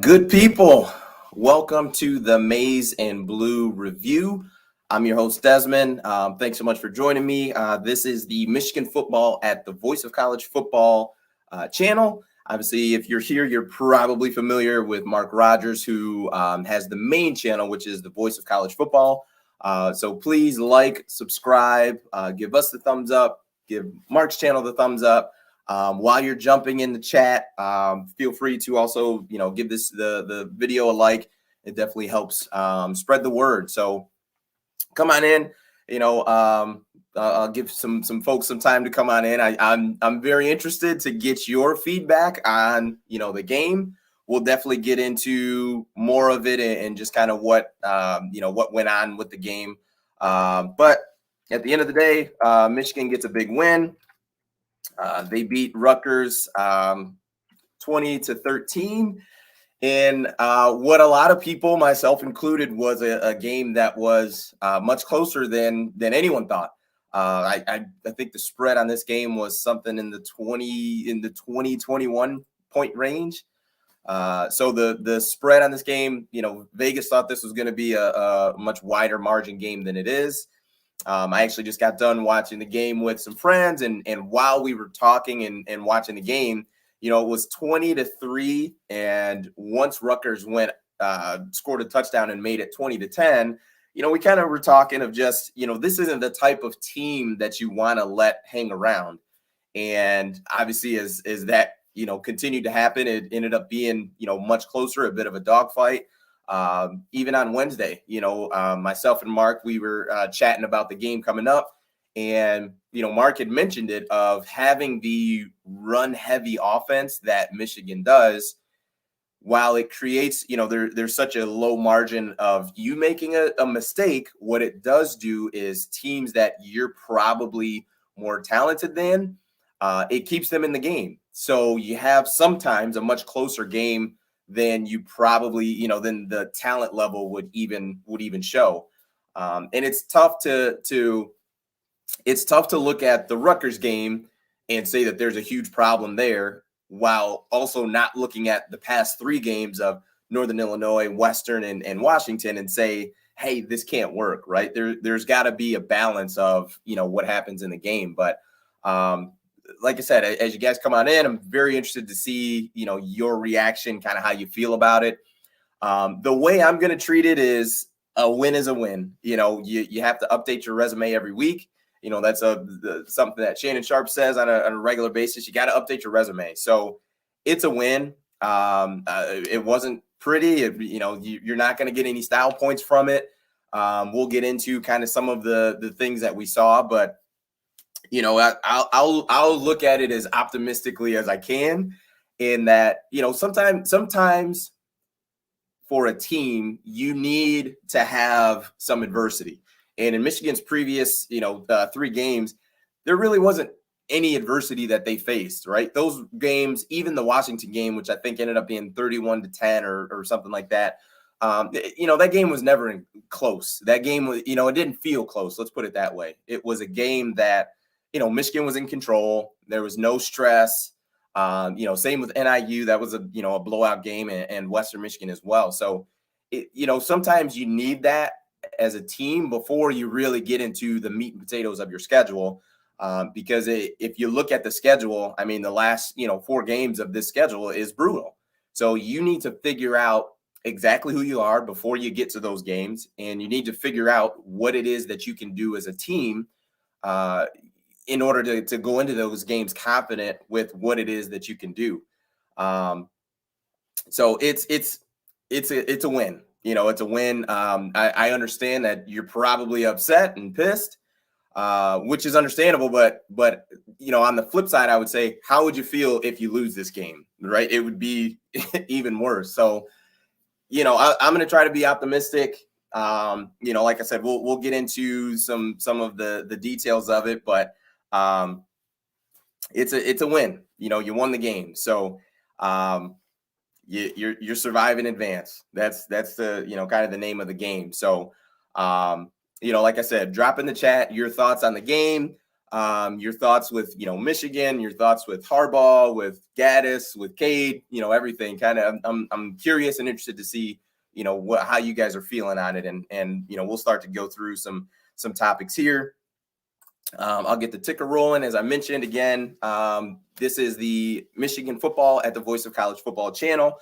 Good people, welcome to the Maize and Blue Review. I'm your host, Desmond. Thanks so much for joining me. This is the Michigan Football at the Voice of College Football channel. Obviously, if you're here, you're probably familiar with Mark Rutgers, who has the main channel, which is the Voice of College Football. So please like, subscribe, give us the thumbs up, give Mark's channel the thumbs up. While you're jumping in the chat, feel free to also, give this the video a like. It definitely helps spread the word. So come on in. I'll give some folks some time to come on in. I'm very interested to get your feedback on the game. We'll definitely get into more of it and just kind of what went on with the game. But at the end of the day, Michigan gets a big win. They beat Rutgers 20-13 in what a lot of people, myself included, was a game that was much closer than anyone thought. I think the spread on this game was something in the 20-21 point range. So the spread on this game, Vegas thought this was going to be a much wider margin game than it is. I actually just got done watching the game with some friends, and while we were talking and watching the game, it was 20-3, and once Rutgers scored a touchdown and made it 20-10, we kind of were talking of just, this isn't the type of team that you want to let hang around. And obviously as that, continued to happen, it ended up being, much closer, a bit of a dogfight. Even on Wednesday, myself and Mark, we were chatting about the game coming up, and Mark had mentioned it of having the run heavy offense that Michigan does. While it creates, there's such a low margin of you making a mistake, what it does do is teams that you're probably more talented than, it keeps them in the game. So you have sometimes a much closer game than you probably, than the talent level would even show. And it's tough to look at the Rutgers game and say that there's a huge problem there, while also not looking at the past three games of Northern Illinois, Western, and Washington and say, hey, this can't work, right? There's got to be a balance of, what happens in the game. But like I said, as you guys come on in, I'm very interested to see, your reaction, kind of how you feel about it. The way I'm going to treat it is a win is a win. You have to update your resume every week. That's something that Shannon Sharp says on a regular basis. You got to update your resume. So it's a win. It wasn't pretty. You're not going to get any style points from it. We'll get into kind of some of the things that we saw, but I'll look at it as optimistically as I can, in that, sometimes for a team, you need to have some adversity. And in Michigan's previous, three games, there really wasn't any adversity that they faced, right? Those games, even the Washington game, which I think ended up being 31-10 or something like that. That game was never close. That game was, it didn't feel close. Let's put it that way. It was a game that, Michigan was in control. There was no stress. Same with NIU. That was a blowout game, and Western Michigan as well. So, sometimes you need that as a team before you really get into the meat and potatoes of your schedule. Because if you look at the schedule, I mean, the last, 4 games of this schedule is brutal. So you need to figure out exactly who you are before you get to those games. And you need to figure out what it is that you can do as a team, in order to go into those games confident with what it is that you can do. So it's a win. It's a win. I understand that you're probably upset and pissed, which is understandable. But on the flip side, I would say, how would you feel if you lose this game, right? It would be even worse. So, I'm going to try to be optimistic. Like I said, we'll get into some of the details of it, but it's a win. You won the game. So, you're surviving in advance. That's the, kind of the name of the game. So, like I said, drop in the chat your thoughts on the game. Your thoughts with, Michigan, your thoughts with Harbaugh, with Gaddis, with Cade, everything kind of. I'm curious and interested to see, how you guys are feeling on it. And we'll start to go through some topics here. I'll get the ticker rolling. As I mentioned again, this is the Michigan Football at the Voice of College Football channel.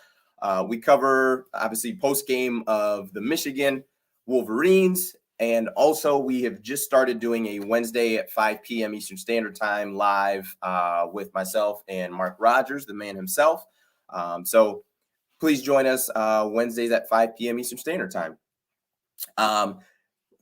We cover, obviously, post-game of the Michigan Wolverines. And also, we have just started doing a Wednesday at 5 p.m. Eastern Standard Time live with myself and Mark Rogers, the man himself. So please join us Wednesdays at 5 p.m. Eastern Standard Time.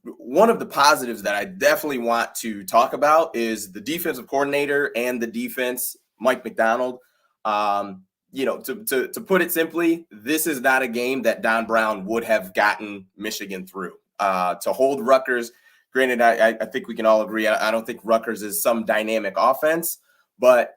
One of the positives that I definitely want to talk about is the defensive coordinator and the defense, Mike Macdonald. To put it simply, this is not a game that Don Brown would have gotten Michigan through. To hold Rutgers, granted, I think we can all agree, I don't think Rutgers is some dynamic offense, but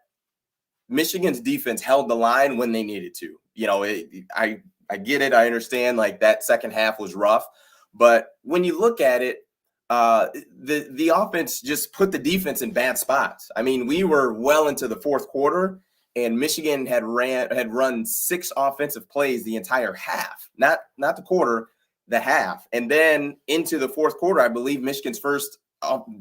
Michigan's defense held the line when they needed to. I get it. I understand, like, that second half was rough. But when you look at it, the offense just put the defense in bad spots. I mean, we were well into the fourth quarter, and Michigan had run 6 offensive plays the entire half, not the quarter, the half. And then into the fourth quarter, I believe Michigan's first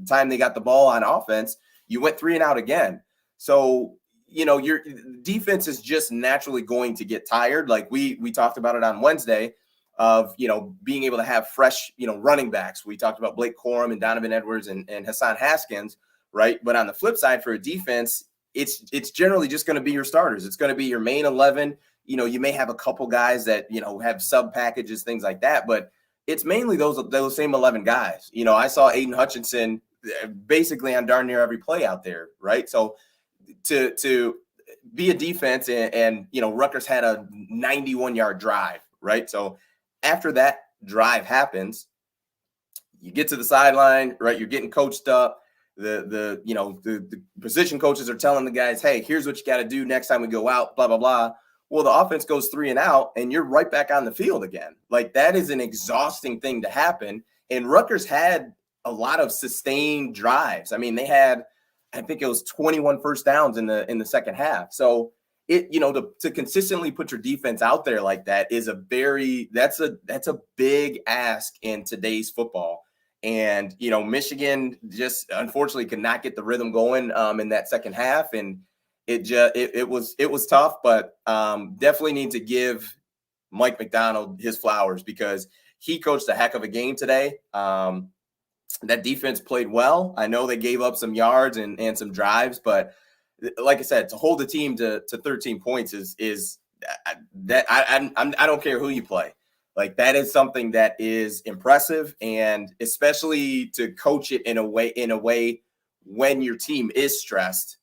time they got the ball on offense, you went 3 and out again. So, your defense is just naturally going to get tired. Like we talked about it on Wednesday of, being able to have fresh, running backs. We talked about Blake Corum and Donovan Edwards and Hassan Haskins, right? But on the flip side, for a defense, it's generally just going to be your starters. It's going to be your main 11. You may have a couple guys that, have sub packages, things like that, but it's mainly those same 11 guys. I saw Aiden Hutchinson basically on darn near every play out there, right? So to be a defense and Rutgers had a 91-yard drive, right? So after that drive happens, you get to the sideline, right? You're getting coached up. The position coaches are telling the guys, hey, here's what you got to do next time we go out, blah, blah, blah. Well, the offense goes 3 and out, and you're right back on the field again. Like, that is an exhausting thing to happen. And Rutgers had a lot of sustained drives. I mean, they had, I think it was 21 first downs in the second half. So to consistently put your defense out there like that is that's a big ask in today's football. And, Michigan just unfortunately could not get the rhythm going in that second half. And it was tough, but definitely need to give Mike Macdonald his flowers because he coached a heck of a game today. That defense played well. I know they gave up some yards and some drives, but like I said, to hold the team to 13 points is that I don't care who you play. Like, that is something that is impressive, and especially to coach it in a way when your team is stressed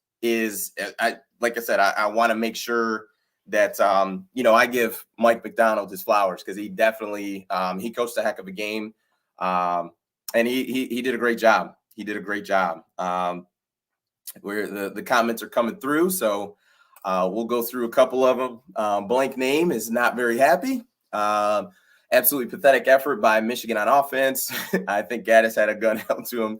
like I said, I want to make sure that, I give Mike Macdonald his flowers because he definitely he coached a heck of a game. And he did a great job. He did a great job. Where the comments are coming through. So we'll go through a couple of them. Blank name is not very happy. Absolutely pathetic effort by Michigan on offense. I think Gaddis had a gun held to him,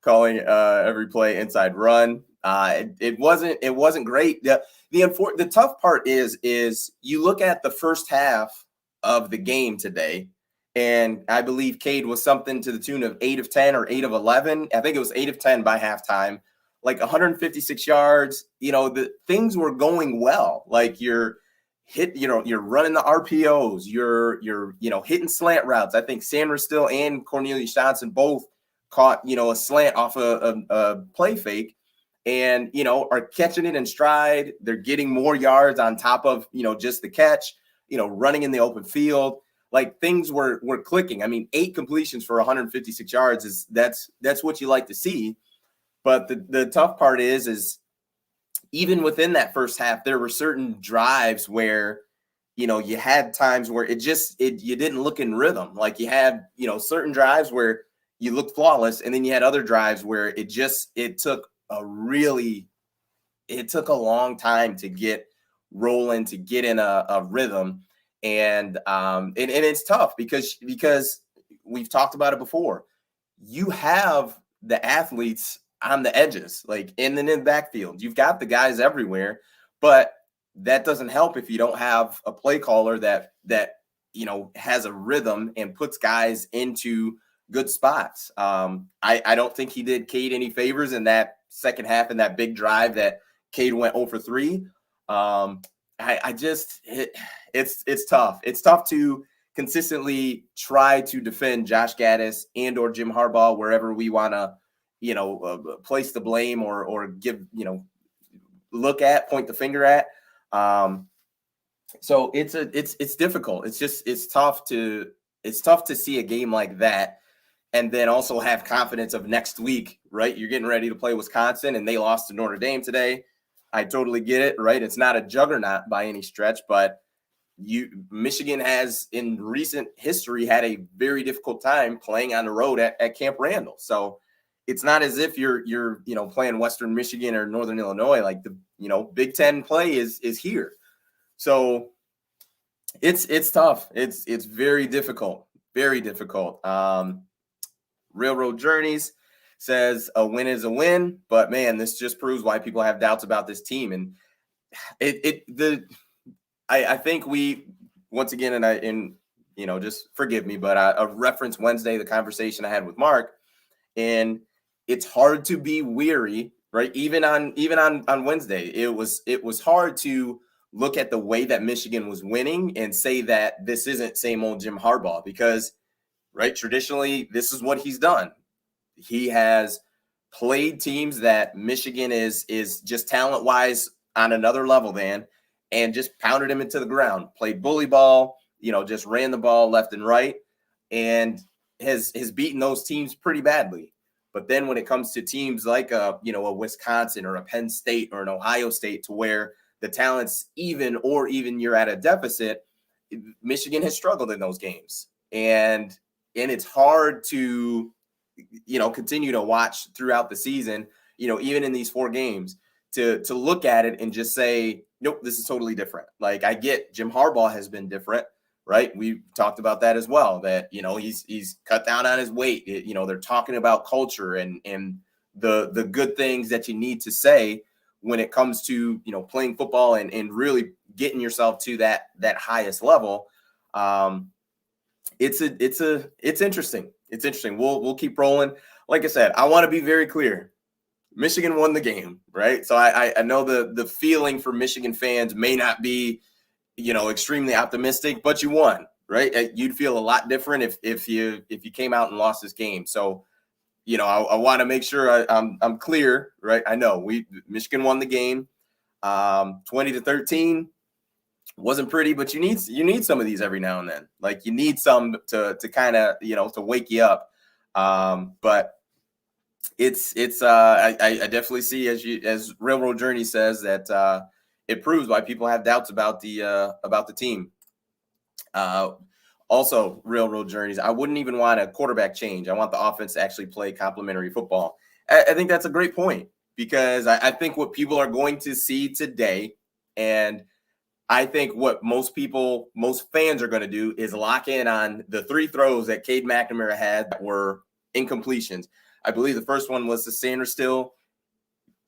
calling every play inside run. It wasn't great. The tough part is you look at the first half of the game today, and I believe Cade was something to the tune of 8 of 10 or 8 of 11. I think it was 8 of 10 by halftime, like 156 yards. The things were going well. Like you're running the RPOs, you're hitting slant routes. I think Sandra Still and Cornelius Johnson both caught, a slant off a play fake and, are catching it in stride. They're getting more yards on top of, just the catch, running in the open field. Like, things were clicking. I mean, 8 completions for 156 yards that's what you like to see. But the tough part is even within that first half, there were certain drives where, you had times where you didn't look in rhythm. Like, you had, certain drives where you looked flawless. And then you had other drives where it took a long time to get rolling, to get in a rhythm. And it's tough because we've talked about it before. You have the athletes on the edges, like in the backfield. You've got the guys everywhere, but that doesn't help if you don't have a play caller that has a rhythm and puts guys into good spots. I don't think he did Cade any favors in that second half in that big drive that Cade went 0 for 3. It's tough. It's tough to consistently try to defend Josh Gaddis and or Jim Harbaugh wherever we want to, place the blame or give, point the finger at. So it's difficult. It's tough to see a game like that and then also have confidence of next week, right? You're getting ready to play Wisconsin and they lost to Notre Dame today. I totally get it, right? It's not a juggernaut by any stretch, but Michigan has in recent history had a very difficult time playing on the road at Camp Randall. So it's not as if you're playing Western Michigan or Northern Illinois. Like the Big Ten play is here. So it's tough. It's very difficult. Very difficult. Railroad Journeys says a win is a win, but man, this just proves why people have doubts about this team. And I think we once again, just forgive me, but I referenced Wednesday the conversation I had with Mark, and it's hard to be weary, right? Even on Wednesday, it was hard to look at the way that Michigan was winning and say that this isn't same old Jim Harbaugh, because right, traditionally this is what he's done. He has played teams that Michigan is just talent-wise on another level than, and just pounded him into the ground, played bully ball, just ran the ball left and right, and has beaten those teams pretty badly. But then when it comes to teams like a Wisconsin or a Penn State or an Ohio State, to where the talent's even you're at a deficit, Michigan has struggled in those games. And it's hard to, continue to watch throughout the season, even in these 4 games, to look at it and just say, nope, this is totally different. Like, I get Jim Harbaugh has been different, right? We talked about that as well, that, he's cut down on his weight. They're talking about culture and the good things that you need to say when it comes to, playing football and really getting yourself to that highest level. It's interesting. It's interesting. We'll keep rolling. Like I said, I want to be very clear. Michigan won the game, right? So I know the feeling for Michigan fans may not be, extremely optimistic, but you won, right? You'd feel a lot different if you came out and lost this game. So, I want to make sure I'm clear, right? I know Michigan won the game, 20-13. Wasn't pretty, but you need some of these every now and then. Like, you need some to kind of, to wake you up. But I definitely see, as Railroad Journey says, that it proves why people have doubts about the team. Also, Railroad Journeys, I wouldn't even want a quarterback change. I want the offense to actually play complementary football. I think that's a great point, because I think what people are going to see today, and I think what most fans are going to do, is lock in on the 3 throws that Cade McNamara had that were incompletions. I believe the first one was to Sanders Still.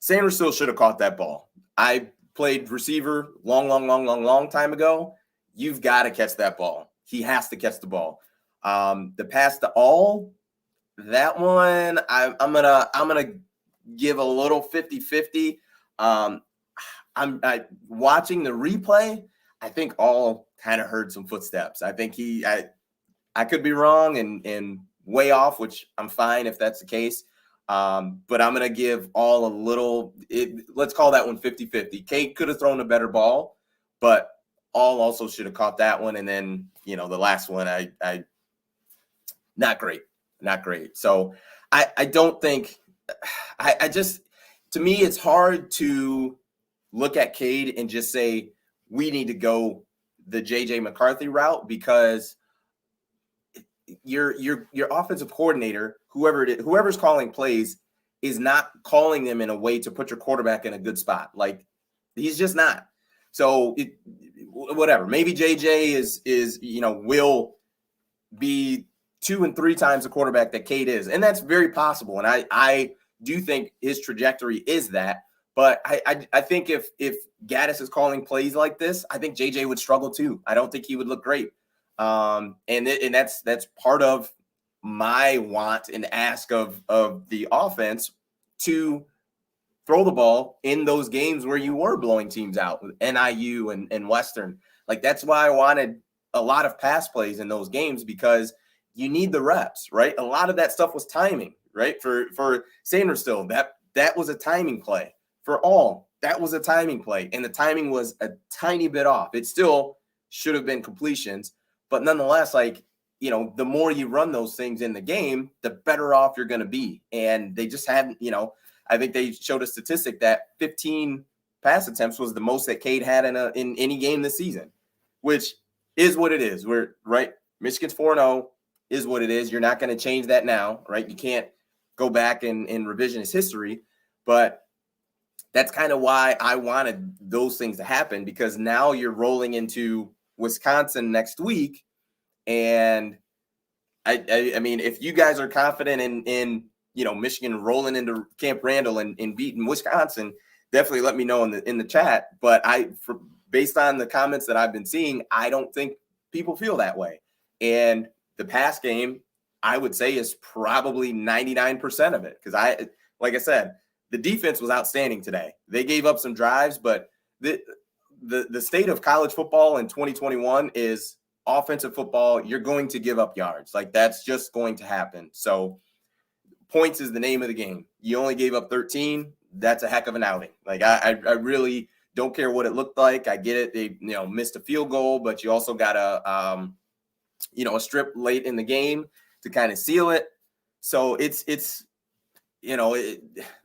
Sanders Still should have caught that ball. I played receiver long time ago. You've got to catch that ball. He has to catch the ball. The pass to All, that one, I'm gonna give a little 50-50. I'm watching the replay. I think All kind of heard some footsteps. I think I could be wrong and way off, which I'm fine if that's the case. But I'm going to give All a little, let's call that one 50-50. Cade could have thrown a better ball, but All also should have caught that one. And then, the last one, I not great. So I don't think, I just, to me, it's hard to look at Cade and just say, we need to go the JJ McCarthy route, because your offensive coordinator, whoever's calling plays, is not calling them in a way to put your quarterback in a good spot. Like, he's just not. So whatever, maybe JJ is will be 2 and 3 times the quarterback that Cade is, and that's very possible. And I do think his trajectory is that. But I think if Gaddis is calling plays like this, I think JJ would struggle too. I don't think he would look great. And that's part of my want and ask of the offense to throw the ball in those games where you were blowing teams out with NIU and Western. Like, that's why I wanted a lot of pass plays in those games, because you need the reps, right? A lot of that stuff was timing, right? For Sandersville, that was a timing play. For all, that was a timing play, and the timing was a tiny bit off. It still should have been completions, but nonetheless, like, the more you run those things in the game, the better off you're going to be. And they just hadn't, I think they showed a statistic that 15 pass attempts was the most that Cade had in any game this season, which is what it is. We're right. Michigan's 4-0 is what it is. You're not going to change that now, right? You can't go back and revisionist history, but that's kind of why I wanted those things to happen, because now you're rolling into Wisconsin next week. And I mean, if you guys are confident in Michigan rolling into Camp Randall and beating Wisconsin, definitely let me know in the chat. But based on the comments that I've been seeing, I don't think people feel that way. And the pass game, I would say, is probably 99% of it, because like I said, the defense was outstanding today. They gave up some drives, but the state of college football in 2021 is offensive football. You're going to give up yards. Like, that's just going to happen. So points is the name of the game. You only gave up 13. That's a heck of an outing. Like, I really don't care what it looked like. I get it. They missed a field goal, but you also got a strip late in the game to kind of seal it. So it's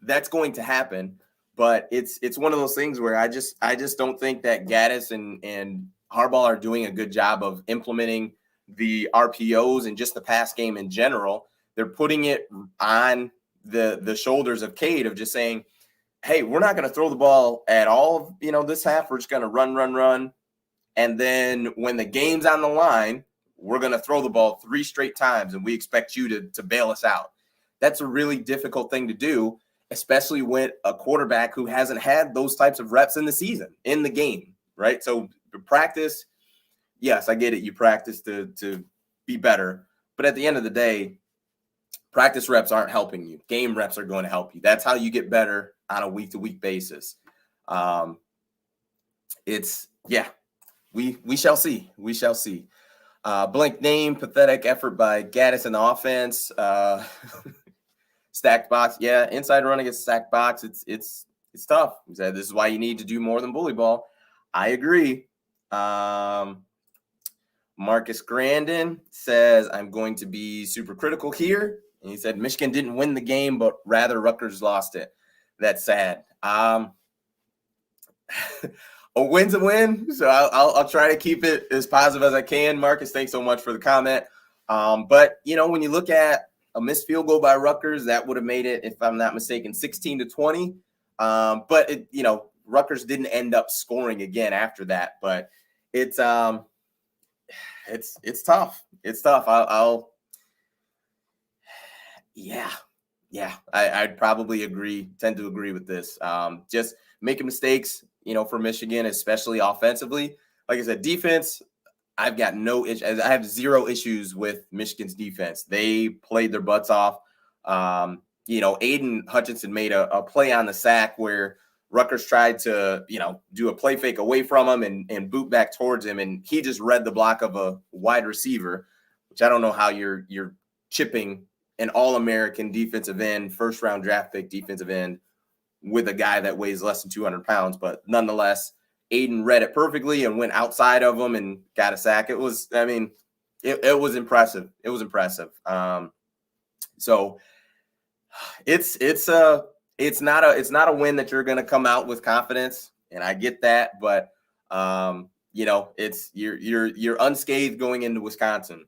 that's going to happen, but it's one of those things where I just don't think that Gaddis and Harbaugh are doing a good job of implementing the RPOs and just the pass game in general. They're putting it on the shoulders of Cade, of just saying, hey, we're not going to throw the ball at all, this half. We're just going to run. And then when the game's on the line, we're going to throw the ball 3 straight times, and we expect you to bail us out. That's a really difficult thing to do, especially with a quarterback who hasn't had those types of reps in the season, in the game, right? So practice, yes, I get it. You practice to be better. But at the end of the day, practice reps aren't helping you. Game reps are going to help you. That's how you get better on a week-to-week basis. We shall see. We shall see. Blank name, pathetic effort by Gaddis in the offense. Stacked box. Yeah, inside run against stacked box. It's tough. He said this is why you need to do more than bully ball. I agree. Marcus Grandin says, I'm going to be super critical here. And he said Michigan didn't win the game, but rather Rutgers lost it. That's sad. A win's a win. So I'll try to keep it as positive as I can. Marcus, thanks so much for the comment. But when you look at a missed field goal by Rutgers, that would have made it, if I'm not mistaken, 16-20. But Rutgers didn't end up scoring again after that. But it's tough. It's tough. I'd probably tend to agree with this. Just making mistakes, for Michigan, especially offensively. Like I said, defense, I've got no issues. I have zero issues with Michigan's defense. They played their butts off. Aiden Hutchinson made a play on the sack where Rutgers tried to, do a play fake away from him and boot back towards him. And he just read the block of a wide receiver, which I don't know how you're chipping an All-American defensive end, first-round draft pick defensive end with a guy that weighs less than 200 pounds. But nonetheless, Aiden read it perfectly and went outside of him and got a sack. It was impressive. It was impressive. So it's not a win that you're going to come out with confidence, and I get that, but it's you're unscathed going into Wisconsin.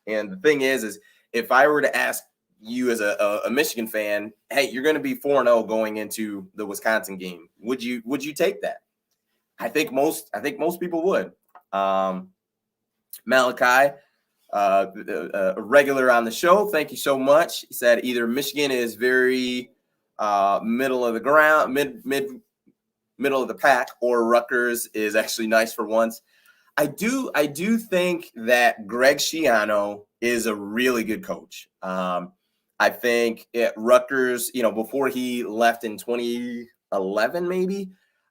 And the thing is if I were to ask you as a Michigan fan, hey, you're going to be 4-0 going into the Wisconsin game, would you take that? I think most people would. Malachi, a regular on the show, thank you so much. He said either Michigan is very middle of the ground, middle of the pack, or Rutgers is actually nice for once. I do think that Greg Schiano is a really good coach. I think at Rutgers, before he left in 2011, maybe,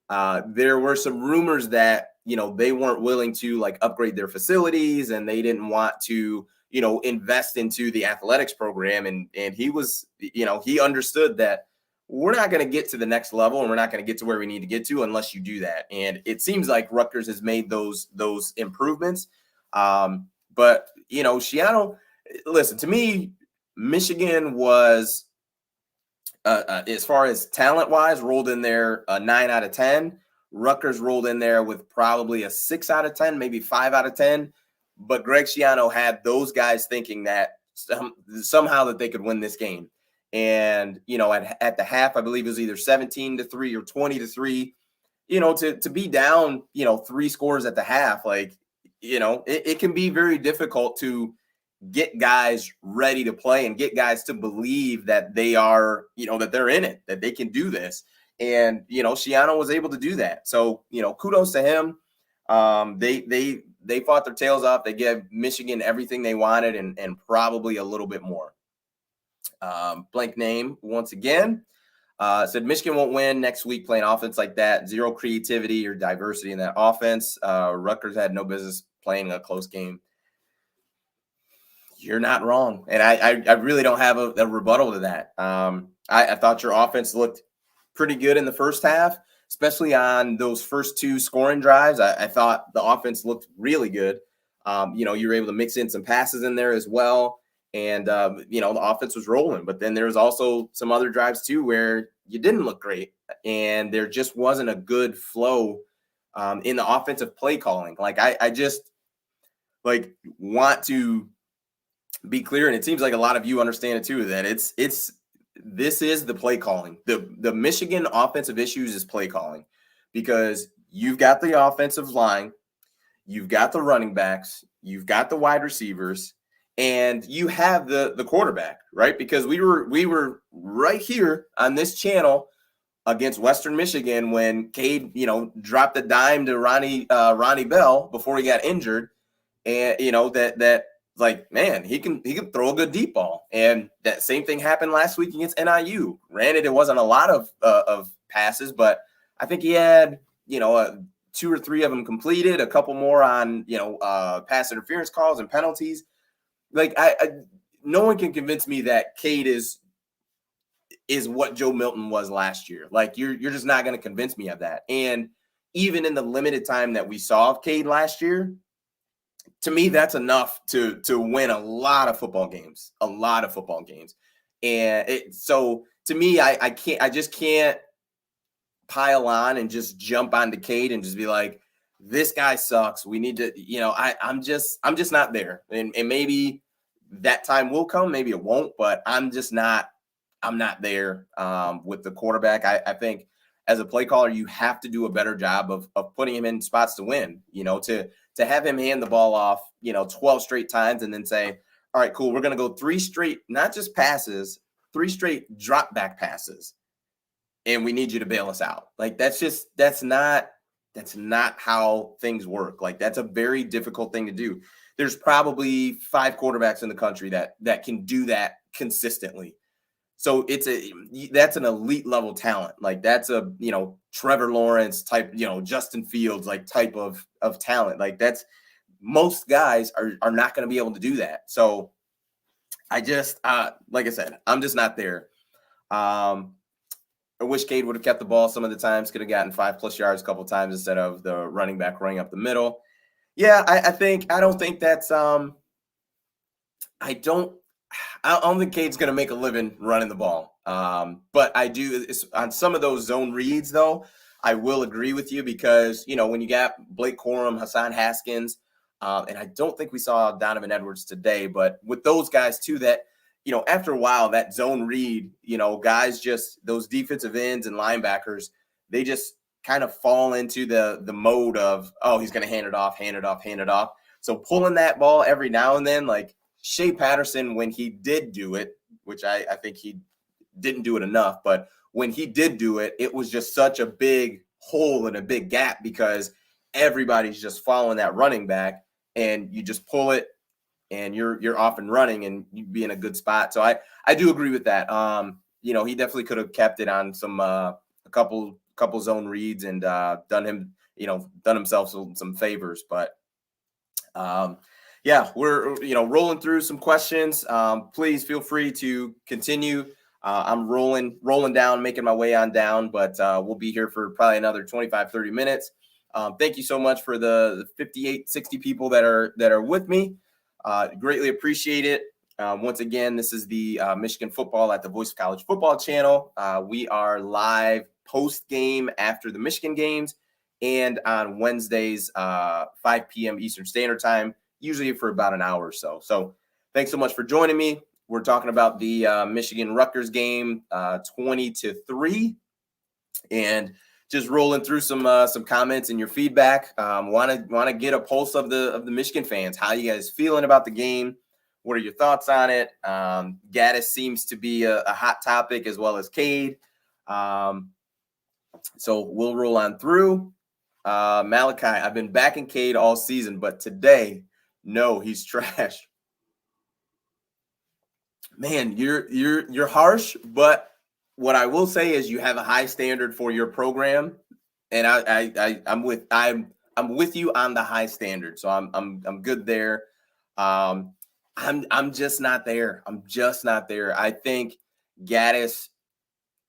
there were some rumors that, they weren't willing to like upgrade their facilities and they didn't want to, invest into the athletics program. And he was, he understood that we're not going to get to the next level and we're not going to get to where we need to get to unless you do that. And it seems like Rutgers has made those improvements. But, Schiano, listen, to me, Michigan was, as far as talent-wise, rolled in there a 9 out of 10. Rutgers rolled in there with probably a 6 out of 10, maybe 5 out of 10. But Greg Schiano had those guys thinking that somehow that they could win this game. And, at the half, I believe it was either 17-3 or 20-3, to be down, 3 scores at the half, like, it can be very difficult to get guys ready to play and get guys to believe that they are, that they're in it, that they can do this. And, Schiano was able to do that. So, kudos to him. They fought their tails off. They gave Michigan everything they wanted and probably a little bit more. Blank name once again. Said Michigan won't win next week playing offense like that. Zero creativity or diversity in that offense. Rutgers had no business playing a close game. You're not wrong. And I really don't have a rebuttal to that. I thought your offense looked pretty good in the first half, especially on those first 2 scoring drives. I thought the offense looked really good. You were able to mix in some passes in there as well. And, the offense was rolling. But then there was also some other drives, too, where you didn't look great. And there just wasn't a good flow in the offensive play calling. Like, I just, like, want to be clear. And it seems like a lot of you understand it, too, that this is the play calling. The Michigan offensive issues is play calling because you've got the offensive line, you've got the running backs, you've got the wide receivers, and you have the quarterback, right? Because we were right here on this channel against Western Michigan when Cade, dropped a dime to Ronnie Bell before he got injured, and that like, man, he can throw a good deep ball, and that same thing happened last week against NIU. Granted, it wasn't a lot of passes, but I think he had 2 or 3 of them completed, a couple more on pass interference calls and penalties. Like no one can convince me that Cade is what Joe Milton was last year. Like you're just not going to convince me of that. And even in the limited time that we saw of Cade last year, to me, that's enough to win a lot of football games. And so to me, I just can't pile on and just jump onto Cade and just be like, this guy sucks. We need to, I'm just not there. And maybe that time will come, maybe it won't, but I'm not there with the quarterback. I think as a play caller, you have to do a better job of putting him in spots to win, to have him hand the ball off, 12 straight times and then say, all right, cool. We're going to go 3 straight, not just passes, 3 straight drop back passes. And we need you to bail us out. Like, that's not how things work. Like, that's a very difficult thing to do. There's probably 5 quarterbacks in the country that can do that consistently. So that's an elite level talent. Like, that's a, Trevor Lawrence type, Justin Fields, like type of talent. Like, that's, most guys are not going to be able to do that. So I just, like I said, I'm just not there. I wish Cade would have kept the ball some of the times, could have gotten 5+ yards a couple of times instead of the running back running up the middle. Yeah, I don't think that's I don't think Cade's going to make a living running the ball. But I do on some of those zone reads, though, I will agree with you because, when you got Blake Corum, Hassan Haskins, and I don't think we saw Donovan Edwards today, but with those guys too, that, after a while, that zone read, guys just, those defensive ends and linebackers, they just kind of fall into the mode of, oh, he's going to hand it off. So pulling that ball every now and then, like Shea Patterson, when he did do it, which I think he didn't do it enough. But when he did do it, it was just such a big hole and a big gap because everybody's just following that running back, and you just pull it and you're off and running and you'd be in a good spot. So I do agree with that. He definitely could have kept it on some a couple zone reads and done himself some favors. But we're rolling through some questions. Please feel free to continue. I'm rolling down, making my way on down, but we'll be here for probably another 25-30 minutes. Thank you so much for the 58, 60 people that are with me. Greatly appreciate it. Once again, this is the Michigan Football at the Voice of College Football channel. We are live post-game after the Michigan games and on Wednesdays, 5 p.m. Eastern Standard Time, usually for about an hour or so. So thanks so much for joining me. We're talking about the Michigan Rutgers game, 20-3, and just rolling through some comments and your feedback. Want to get a pulse of the Michigan fans. How you guys feeling about the game? What are your thoughts on it? Gaddis seems to be a hot topic, as well as Cade. So we'll roll on through. Malachi, I've been backing Cade all season, but today, no, he's trash. Man, you're harsh, but what I will say is you have a high standard for your program, and I'm with you on the high standard. So I'm good there. I'm just not there. I think Gaddis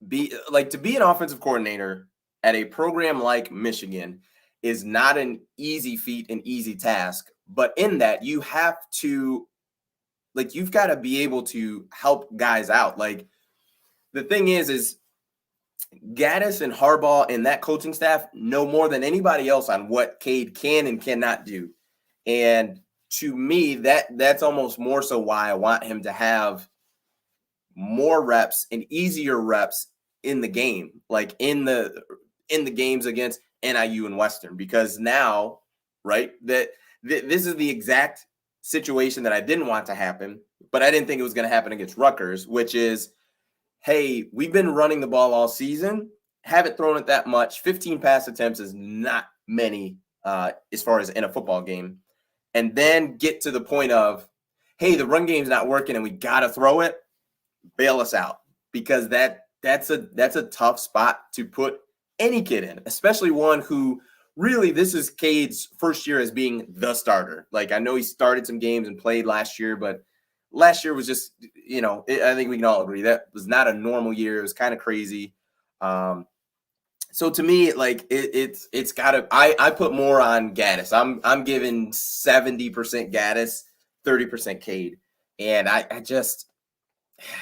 to be an offensive coordinator at a program like Michigan is not an easy feat, an easy task. But in that, you have to, you've got to be able to help guys out. The thing is Gaddis and Harbaugh and that coaching staff know more than anybody else on what Cade can and cannot do. And to me, that's almost more so why I want him to have more reps and easier reps in the game, in the games against NIU and Western, because now, right, this is the exact situation that I didn't want to happen, but I didn't think it was going to happen against Rutgers, which is, hey, we've been running the ball all season, haven't thrown it that much. 15 pass attempts is not many as far as in a football game. And then get to the point of, hey, the run game's not working and we got to throw it, bail us out. Because that's a tough spot to put any kid in, especially one who really, this is Cade's first year as being the starter. I know he started some games and played last year, but last year was just, I think we can all agree that was not a normal year. It was kind of crazy. So to me, it's got to. I put more on Gaddis. I'm giving 70% Gaddis, 30% Cade, and I just,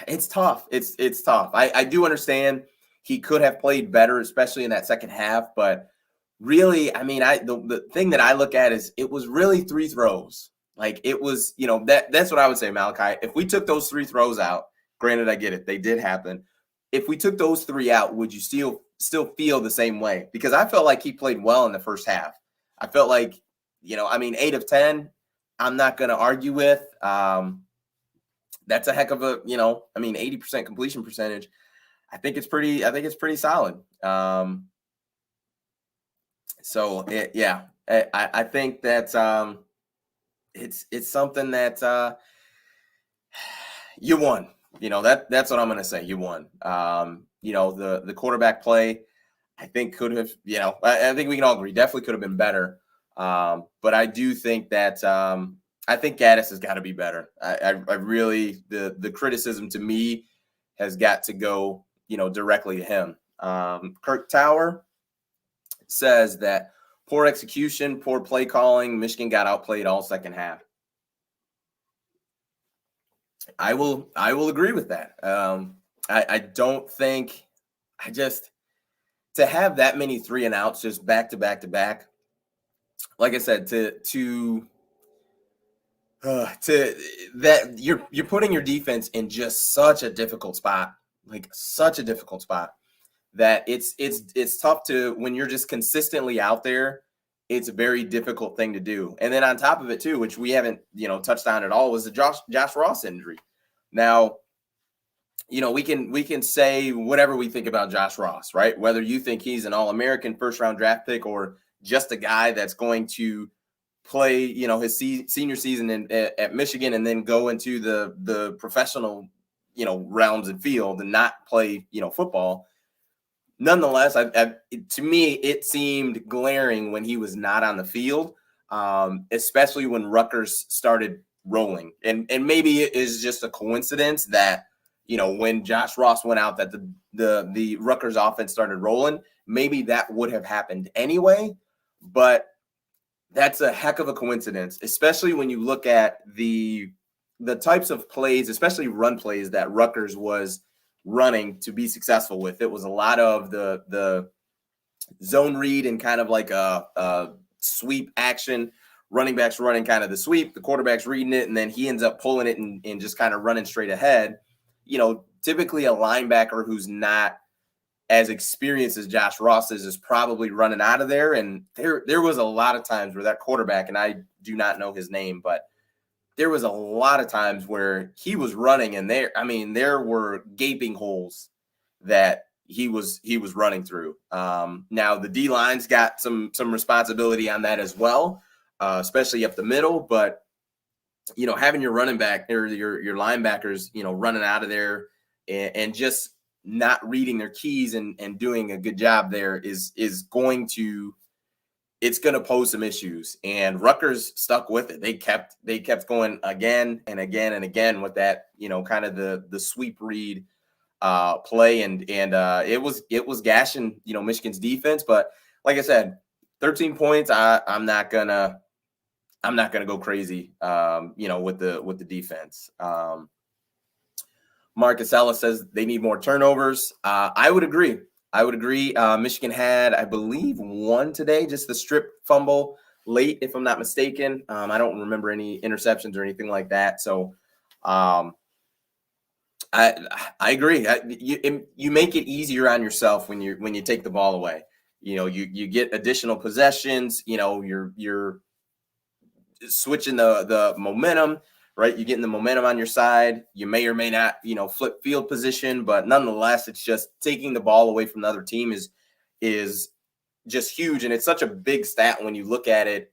it's tough. It's tough. I do understand he could have played better, especially in that second half, but really, I mean, the thing that I look at is it was really 3 throws. It was, that's what I would say, Malachi. If we took those 3 throws out, granted, I get it, they did happen. If we took those 3 out, would you still feel the same way? Because I felt like he played well in the first half. I felt like, 8 of 10, I'm not going to argue with. That's a heck of a, 80% completion percentage. I think it's pretty solid. I think that it's something that you won. That's what I'm going to say. You won. The quarterback play, I think could have, I think we can all agree, definitely could have been better. But I do think that I think Gaddis has got to be better. I really, the criticism to me has got to go, directly to him. Kirk Tower says that poor execution, poor play calling, Michigan got outplayed all second half. I will agree with that. I don't think, to have that many 3 and outs just back to back to back, like I said, to that you're putting your defense in just such a difficult spot, that it's tough to, when you're just consistently out there, it's a very difficult thing to do. And then on top of it too, which we haven't, touched on at all, was the Josh Ross injury. Now, we can say whatever we think about Josh Ross, right? Whether you think he's an All-American first-round draft pick or just a guy that's going to play, his senior season at Michigan and then go into the professional, realms and field and not play, football. Nonetheless, to me, it seemed glaring when he was not on the field, especially when Rutgers started rolling. And maybe it is just a coincidence that, when Josh Ross went out, that the Rutgers offense started rolling. Maybe that would have happened anyway, but that's a heck of a coincidence, especially when you look at the types of plays, especially run plays that Rutgers was running to be successful with. It was a lot of the zone read and kind of like a sweep action. Running backs running kind of the sweep, the quarterback's reading it, and then he ends up pulling it and just kind of running straight ahead. Typically a linebacker who's not as experienced as Josh Ross is probably running out of there. And there was a lot of times where that quarterback, and I do not know his name, but there was a lot of times where he was running and there were gaping holes that he was running through. Now the D-line's got some responsibility on that as well, especially up the middle, but having your running back or your linebackers, running out of there and just not reading their keys and doing a good job there is going to pose some issues. And Rutgers stuck with it. They kept going again and again and again with that, kind of the sweep read play. And it was gashing, Michigan's defense. But like I said, 13 points. I'm not gonna go crazy, with the defense. Marcus Ellis says they need more turnovers. I would agree. Michigan had, I believe, one today, just the strip fumble late, if I'm not mistaken. I don't remember any interceptions or anything like that. So I agree. You make it easier on yourself when you take the ball away. You get additional possessions. You're switching the momentum. Right, you're getting the momentum on your side. You may or may not, flip field position, but nonetheless, it's just taking the ball away from the other team is just huge, and it's such a big stat when you look at it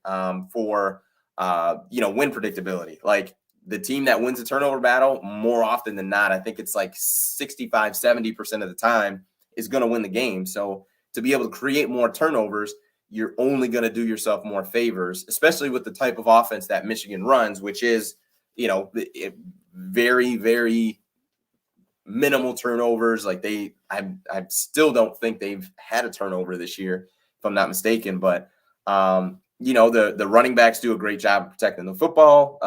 for win predictability. Like the team that wins a turnover battle more often than not, I think it's like 65-70% of the time is going to win the game. So to be able to create more turnovers, you're only going to do yourself more favors, especially with the type of offense that Michigan runs, which is very, very minimal turnovers. Like I still don't think they've had a turnover this year, if I'm not mistaken. But the running backs do a great job of protecting the football.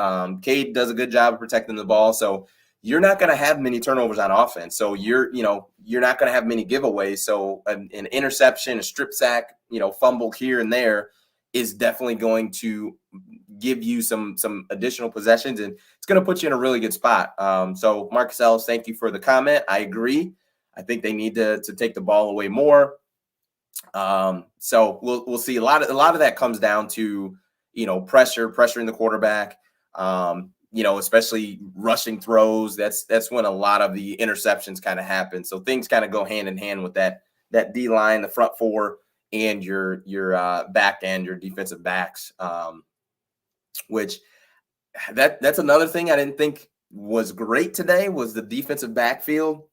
Cade does a good job of protecting the ball. So you're not going to have many turnovers on offense. So you're not going to have many giveaways. So an interception, a strip sack, fumble here and there is definitely going to give you some additional possessions, and it's going to put you in a really good spot. So Marcus Ellis, thank you for the comment. I agree. I think they need to take the ball away more. So we'll see. A lot of that comes down to, pressuring the quarterback, especially rushing throws. That's when a lot of the interceptions kind of happen. So things kind of go hand in hand with that D line, the front four, and your back end, your defensive backs, which that's another thing I didn't think was great today was the defensive backfield.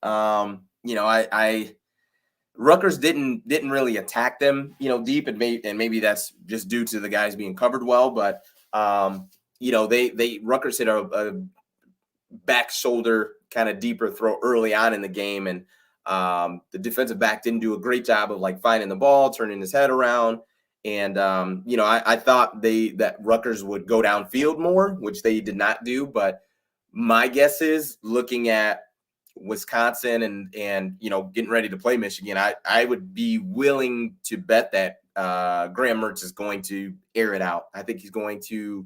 Rutgers didn't really attack them, deep, and maybe that's just due to the guys being covered well, but Rutgers hit a back shoulder kind of deeper throw early on in the game, and the defensive back didn't do a great job of like finding the ball, turning his head around. And, I thought that Rutgers would go downfield more, which they did not do. But my guess is looking at Wisconsin and getting ready to play Michigan, I would be willing to bet that Graham Mertz is going to air it out. I think he's going to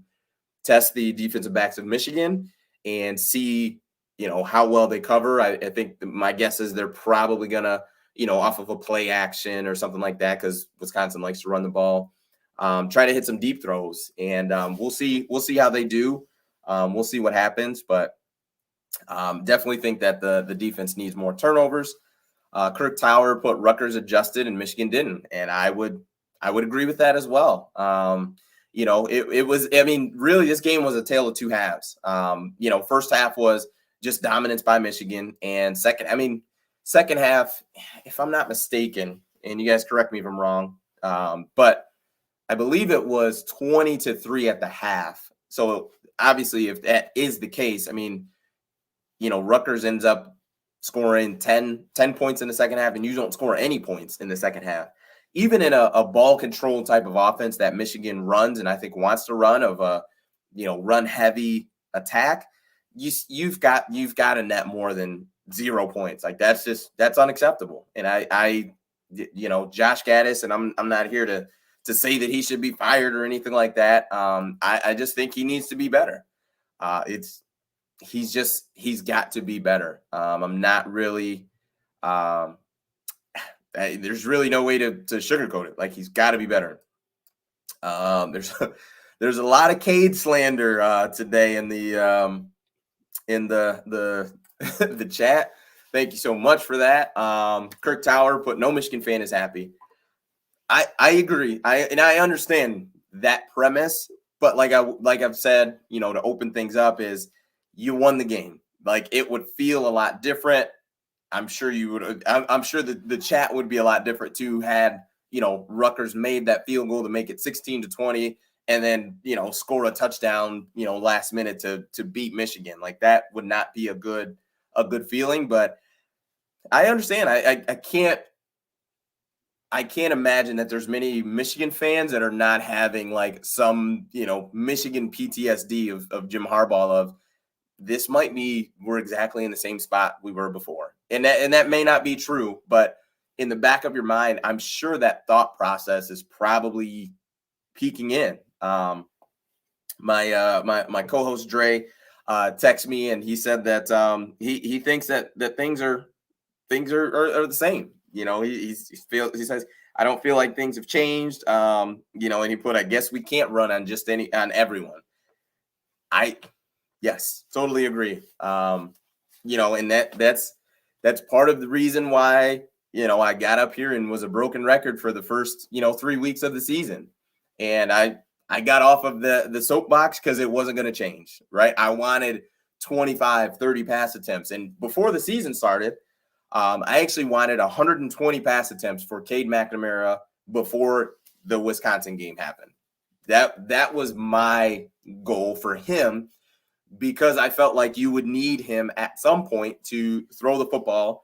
test the defensive backs of Michigan and see, how well they cover. I think my guess is they're probably going to, off of a play action or something like that, because Wisconsin likes to run the ball, try to hit some deep throws. And we'll see how they do. We'll see what happens. But Definitely think that the defense needs more turnovers. Kirk Tower put Rutgers adjusted and Michigan didn't, and I would agree with that as well. It was, I mean, really this game was a tale of two halves. First half was just dominance by Michigan, and second half, if I'm not mistaken, and you guys correct me if I'm wrong, but I believe it was 20-3 at the half. So obviously, if that is the case, I mean, Rutgers ends up scoring 10 points in the second half, and you don't score any points in the second half. Even in a ball control type of offense that Michigan runs and I think wants to run, of a run heavy attack, you've got to net more than 0 points. Like that's unacceptable. And I Josh Gaddis, and I'm not here to say that he should be fired or anything like that. I just think he needs to be better. He's got to be better. I'm not really, there's really no way to sugarcoat it. Like, he's got to be better. There's a lot of Cade slander today in the the chat. Thank you so much for that. Kirk Tower put no Michigan fan is happy. I agree. I understand that premise, but like I've said, to open things up, is you won the game. Like, it would feel a lot different. I'm sure you would. I'm sure the chat would be a lot different too, had Rutgers made that field goal to make it 16-20, and then score a touchdown last minute to beat Michigan. Like, that would not be a good feeling. But I understand. I can't imagine that there's many Michigan fans that are not having like some Michigan PTSD of Jim Harbaugh, of this might be, we're exactly in the same spot we were before. And that may not be true, but in the back of your mind, I'm sure that thought process is probably peeking in. My co-host Dre texted me, and he said that he thinks that things are the same. He says, I don't feel like things have changed. And he put, I guess we can't run on on everyone. Yes, totally agree. And that's part of the reason why, I got up here and was a broken record for the first, 3 weeks of the season. And I got off of the soapbox because it wasn't going to change, right? I wanted 25, 30 pass attempts. And before the season started, I actually wanted 120 pass attempts for Cade McNamara before the Wisconsin game happened. That was my goal for him, because I felt like you would need him at some point to throw the football.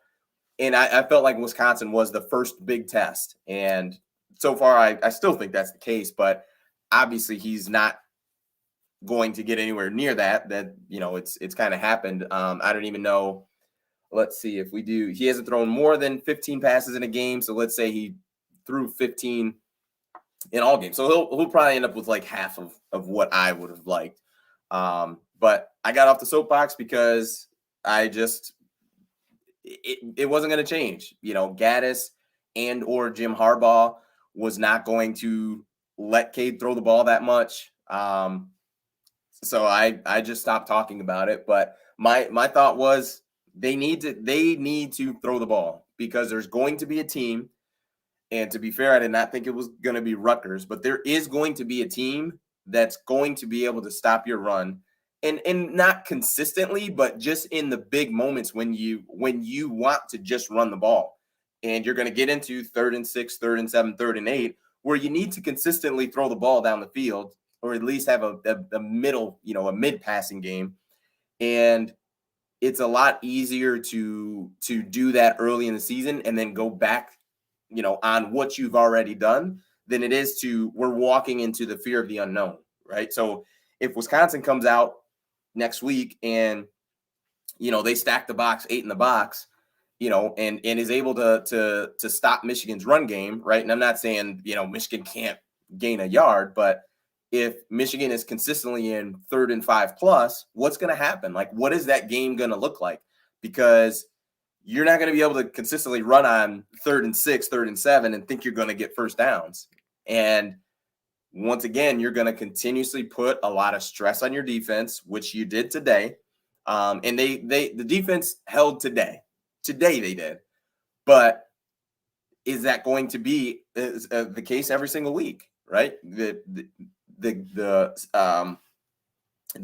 And I felt like Wisconsin was the first big test. And so far, I still think that's the case. But obviously, he's not going to get anywhere near that. It's kind of happened. I don't even know. Let's see if we do. He hasn't thrown more than 15 passes in a game. So let's say he threw 15 in all games. So he'll probably end up with like half of what I would have liked. But I got off the soapbox because it wasn't going to change. Gaddis and or Jim Harbaugh was not going to let Cade throw the ball that much. So I just stopped talking about it. But my thought was they need to throw the ball, because there's going to be a team. And to be fair, I did not think it was going to be Rutgers, but there is going to be a team that's going to be able to stop your run. And not consistently, but just in the big moments when you want to just run the ball, and you're going to get into 3rd and 6, 3rd and 7, 3rd and 8, where you need to consistently throw the ball down the field, or at least have a middle, a mid passing game. And it's a lot easier to do that early in the season and then go back, on what you've already done, than it is we're walking into the fear of the unknown, right? So if Wisconsin comes out next week and they stack the box 8 in the box, and is able to stop Michigan's run game, right? And I'm not saying Michigan can't gain a yard, but if Michigan is consistently in 3rd and 5 plus, what's going to happen? Like, what is that game going to look like? Because you're not going to be able to consistently run on 3rd and 6, 3rd and 7 and think you're going to get first downs. And once again, you're going to continuously put a lot of stress on your defense, which you did today. And the defense held today. Today they did. But is that going to be the case every single week? Right? The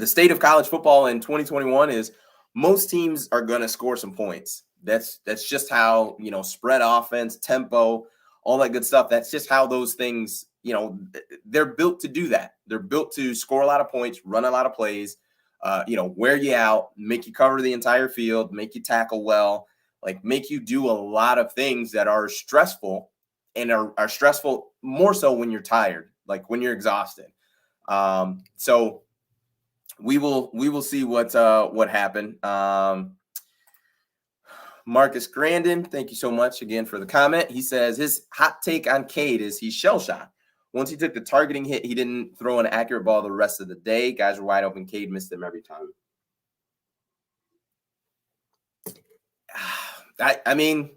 state of college football in 2021 is most teams are going to score some points. That's just how, spread offense, tempo, all that good stuff. That's just how those things, they're built to do that. They're built to score a lot of points, run a lot of plays, wear you out, make you cover the entire field, make you tackle well, like make you do a lot of things that are stressful and are stressful more so when you're tired, like when you're exhausted. So we will see what happened. Marcus Grandin, thank you so much again for the comment. He says his hot take on Cade is he's shell-shocked. Once he took the targeting hit, he didn't throw an accurate ball the rest of the day. Guys were wide open. Cade missed them every time. I mean,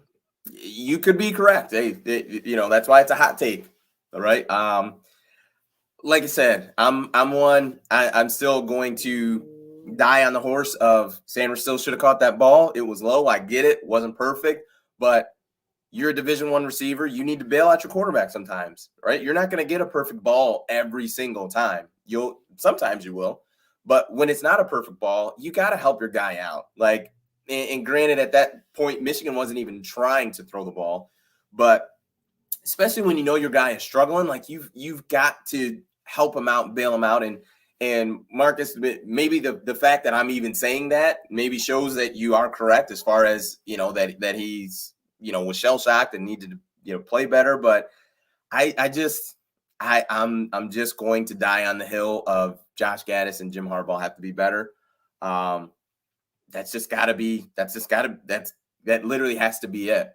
you could be correct. Hey, that's why it's a hot take. All right. Like I said, I'm still going to die on the horse of Sanders still should have caught that ball. It was low. I get it. Wasn't perfect, but you're a Division I receiver. You need to bail out your quarterback sometimes, right? You're not going to get a perfect ball every single time. Sometimes you will, but when it's not a perfect ball, you got to help your guy out. Like, and granted, at that point, Michigan wasn't even trying to throw the ball, but especially when your guy is struggling, like you've got to help him out, bail him out. And Marcus, maybe the fact that I'm even saying that maybe shows that you are correct as far as, that he's, was shell-shocked and needed to, play better. But I'm just going to die on the hill of Josh Gaddis and Jim Harbaugh have to be better. That literally has to be it.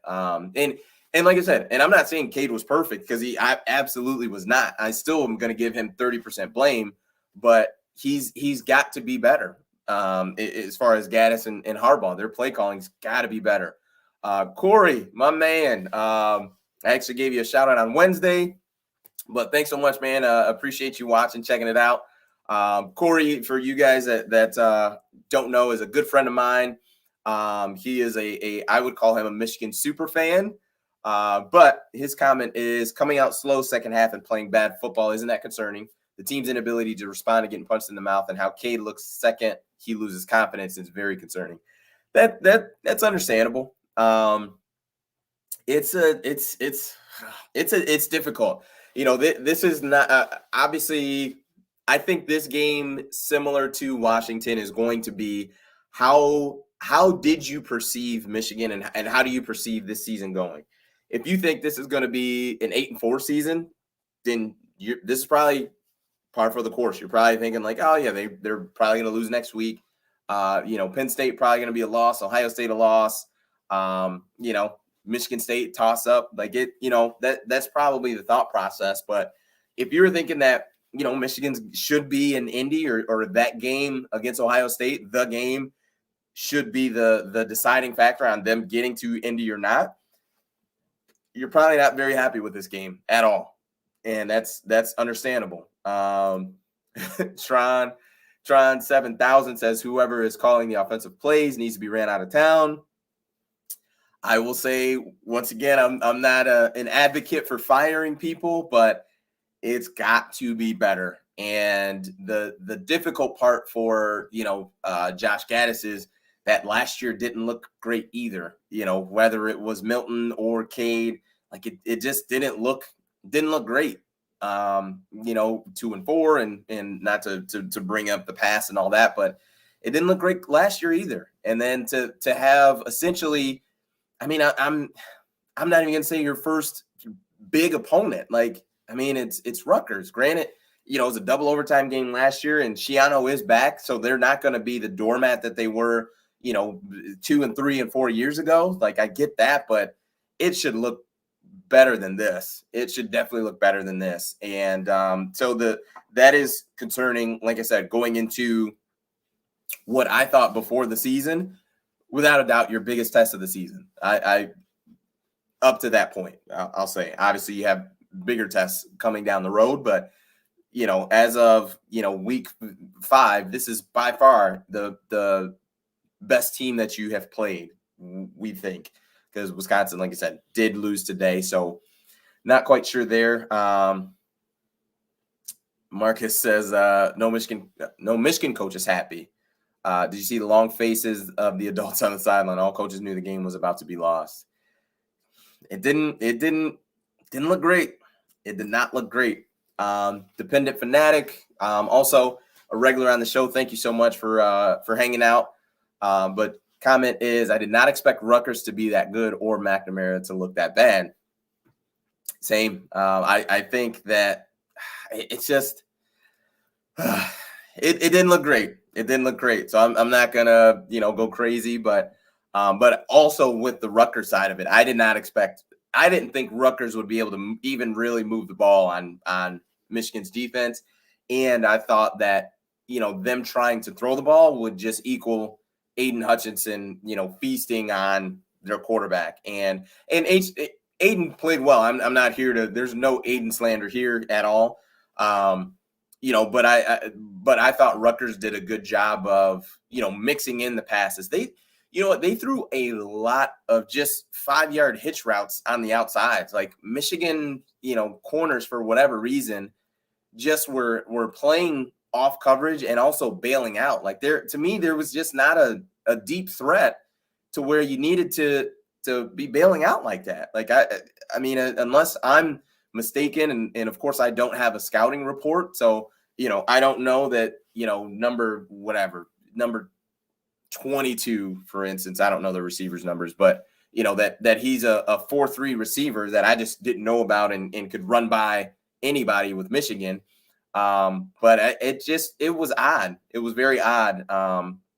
And like I said, and I'm not saying Cade was perfect because I absolutely was not. I still am going to give him 30% blame, but he's got to be better as far as Gaddis and Harbaugh. Their play calling's got to be better. Corey, my man, I actually gave you a shout out on Wednesday, but thanks so much, man. Appreciate you watching, checking it out. Corey, for you guys that don't know, is a good friend of mine. He is I would call him a Michigan super fan. But his comment is coming out slow second half and playing bad football. Isn't that concerning? The team's inability to respond to getting punched in the mouth and how Cade looks second, he loses confidence is very concerning. That's understandable. It's difficult. This is not obviously. I think this game, similar to Washington, is going to be how did you perceive Michigan and how do you perceive this season going? If you think this is going to be an 8-4 season, then this is probably par for the course. You're probably thinking like, oh yeah, they're probably going to lose next week. Penn State probably going to be a loss. Ohio State a loss. Michigan State toss up. Like it. That's probably the thought process. But if you're thinking that Michigan should be in Indy or that game against Ohio State, the game should be the deciding factor on them getting to Indy or not, you're probably not very happy with this game at all. And that's understandable. Tron 7000 says whoever is calling the offensive plays needs to be ran out of town. I will say once again, I'm not an advocate for firing people, but it's got to be better. And the difficult part for Josh Gaddis is that last year didn't look great either. Whether it was Milton or Cade, like it just didn't look great. 2-4 and not to bring up the past and all that, but it didn't look great last year either. And then to have essentially, I mean, I'm not even gonna say your first big opponent. Like, I mean, it's Rutgers. Granted, it was a double overtime game last year, and Shiano is back, so they're not going to be the doormat that they were, 2 and 3 and 4 years ago. Like, I get that, but it should look better than this. It should definitely look better than this. And so that is concerning, like I said, going into what I thought before the season, without a doubt, your biggest test of the season. I up to that point, I'll say. Obviously, you have bigger tests coming down the road, but as of week 5, this is by far the best team that you have played, we think, because Wisconsin, like I said, did lose today. So not quite sure there. Marcus says, no Michigan coach is happy. Did you see the long faces of the adults on the sideline? All coaches knew the game was about to be lost. It didn't look great. It did not look great. Dependent Fanatic, also a regular on the show. Thank you so much for hanging out. But comment is, I did not expect Rutgers to be that good or McNamara to look that bad. Same. I think that it's just it didn't look great. It didn't look great. So I'm not gonna go crazy, but also with the Rutgers side of it, I didn't think Rutgers would be able to even really move the ball on Michigan's defense, and I thought that them trying to throw the ball would just equal Aiden Hutchinson feasting on their quarterback, and Aiden played well. I'm not here to. There's no Aiden slander here at all. But I thought Rutgers did a good job of mixing in the passes. They threw a lot of just 5-yard hitch routes on the outsides. Like Michigan, corners for whatever reason just were playing off coverage and also bailing out. Like to me, there was just not a deep threat to where you needed to be bailing out like that. Like I mean, unless I'm mistaken, and of course I don't have a scouting report, so I don't know that number 22, for instance, I don't know the receivers numbers, but that he's a 4-3 receiver that I just didn't know about and could run by anybody with Michigan. But it was odd. It was very odd.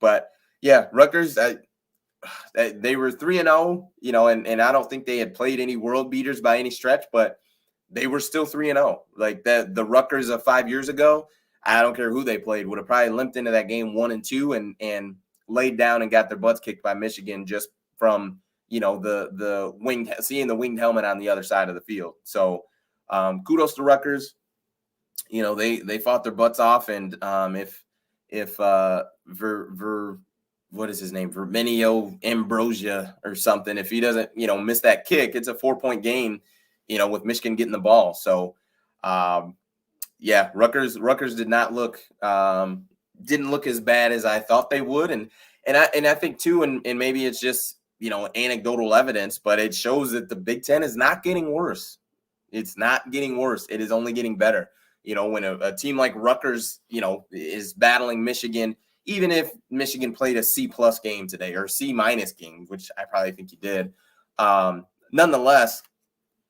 But yeah, Rutgers, they were 3-0, and I don't think they had played any world beaters by any stretch, but they were still 3-0. Like the Rutgers of 5 years ago, I don't care who they played, would have probably limped into that game 1-2 and laid down and got their butts kicked by Michigan just from the seeing the winged helmet on the other side of the field. So kudos to Rutgers. They fought their butts off, and if what is his name, Vermenio Ambrosia or something, if he doesn't miss that kick, it's a 4-point game with Michigan getting the ball. So yeah, Rutgers did not look didn't look as bad as I thought they would, and I think too, and maybe it's just anecdotal evidence, but it shows that the Big Ten is not getting worse. It's not getting worse. It is only getting better. When a team like Rutgers is battling Michigan, even if Michigan played a C+ game today or C- game, which I probably think he did, nonetheless,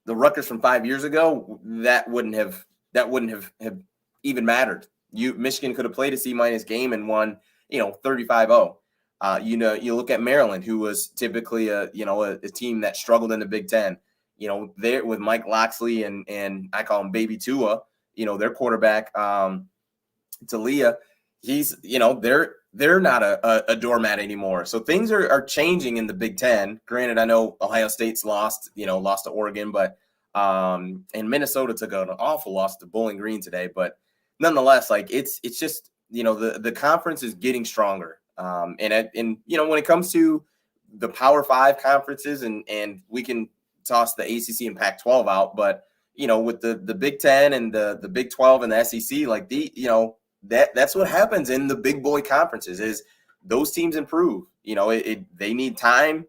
the Rutgers from 5 years ago, that wouldn't have even mattered. Michigan could have played a C- game and won 35-0. You look at Maryland, who was typically a team that struggled in the Big Ten. There with Mike Loxley and I call him Baby Tua, their quarterback, Talia, he's they're not a doormat anymore. So things are changing in the Big Ten. Granted, I know Ohio State's lost to Oregon, but and Minnesota took an awful loss to Bowling Green today. But nonetheless, like it's just the conference is getting stronger. And when it comes to the Power 5 conferences, and we can toss the ACC and Pac-12 out, but with the Big Ten and the Big 12 and the SEC, like that's what happens in the big boy conferences is those teams improve. They need time,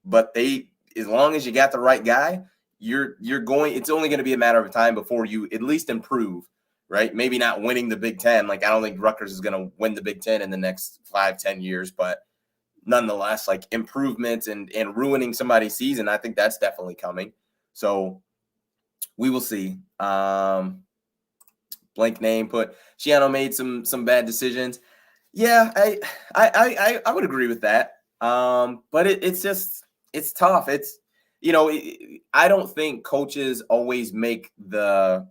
but as long as you got the right guy, it's only going to be a matter of time before you at least improve, right? Maybe not winning the Big Ten. Like, I don't think Rutgers is going to win the Big Ten in the next 5-10 years, but nonetheless, like improvements and ruining somebody's season, I think that's definitely coming. So we will see. Blank name put Shiano made some bad decisions. Yeah, I would agree with that. But it's tough. It's I don't think coaches always make the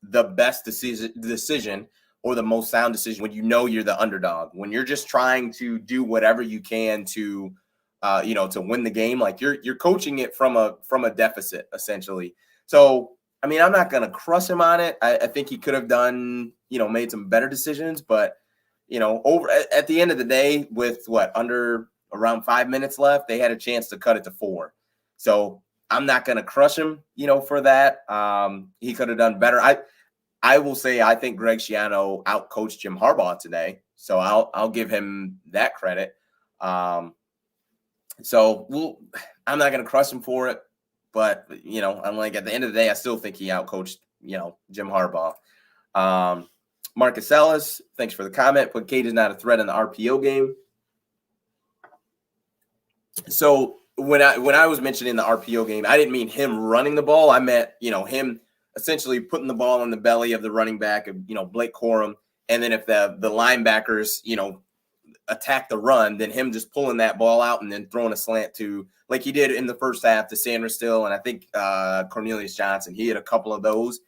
best decision or the most sound decision when you're the underdog. When you're just trying to do whatever you can to to win the game, like you're coaching it from a deficit essentially. So I mean, I'm not going to crush him on it. I think he could have done, made some better decisions. But, over at the end of the day, with under around 5 minutes left, they had a chance to cut it to 4. So I'm not going to crush him, for that. He could have done better. I will say I think Greg Schiano outcoached Jim Harbaugh today, so I'll give him that credit. I'm not going to crush him for it, but I'm like, at the end of the day, I still think he outcoached Jim Harbaugh. Marcus Ellis, thanks for the comment. Put Cade is not a threat in the RPO game. So when I was mentioning the RPO game, I didn't mean him running the ball. I meant him essentially putting the ball in the belly of the running back of Blake Corum, and then if the linebackers attack the run, then him just pulling that ball out and then throwing a slant to, like he did in the first half, to Sandra Still, and I think Cornelius Johnson. He had a couple of those.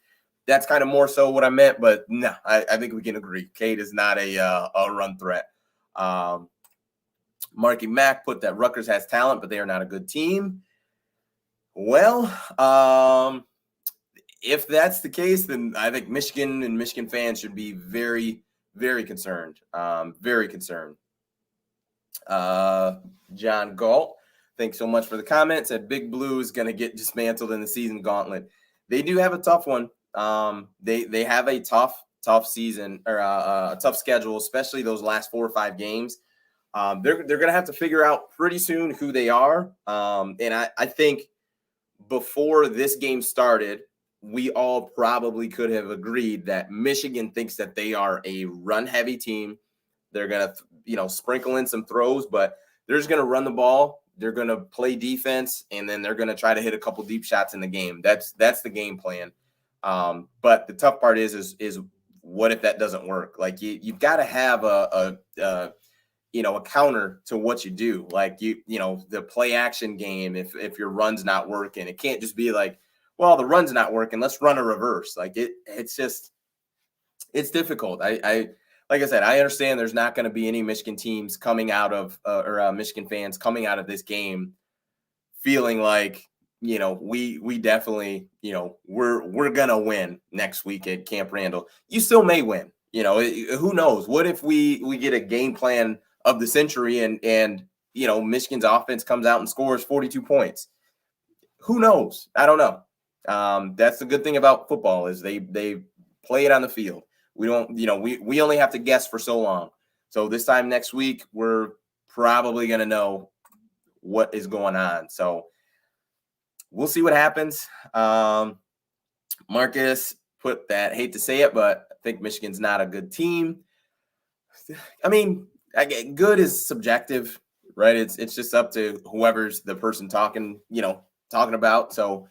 That's kind of more so what I meant, but no, I think we can agree. Cade is not a run threat. Marky Mack put that Rutgers has talent, but they are not a good team. Well, if that's the case, then I think Michigan and Michigan fans should be very, very concerned. Very concerned. John Galt, thanks so much for the comment. Said Big Blue is going to get dismantled in the season gauntlet. They do have a tough one. They have a tough season, or a tough schedule, especially those last 4 or 5 games. They're going to have to figure out pretty soon who they are. And I think before this game started, we all probably could have agreed that Michigan thinks that they are a run-heavy team. They're going to, sprinkle in some throws, but they're just going to run the ball. They're going to play defense, and then they're going to try to hit a couple deep shots in the game. That's the game plan. But the tough part is what if that doesn't work? Like you've got to have a counter to what you do. Like the play action game. If your run's not working, it can't just be like, well, the run's not working, let's run a reverse. Like it's difficult. Like I said, I understand there's not going to be any Michigan teams coming out of Michigan fans coming out of this game feeling like, we definitely, we're going to win next week at Camp Randall. You still may win, who knows? What if we get a game plan of the century and Michigan's offense comes out and scores 42 points? Who knows? I don't know. That's the good thing about football is they play it on the field. We don't, we only have to guess for so long. So this time next week, we're probably going to know what is going on. So we'll see what happens. Marcus put that, hate to say it, but I think Michigan's not a good team. I mean, good is subjective, right? It's just up to whoever's the person talking about. So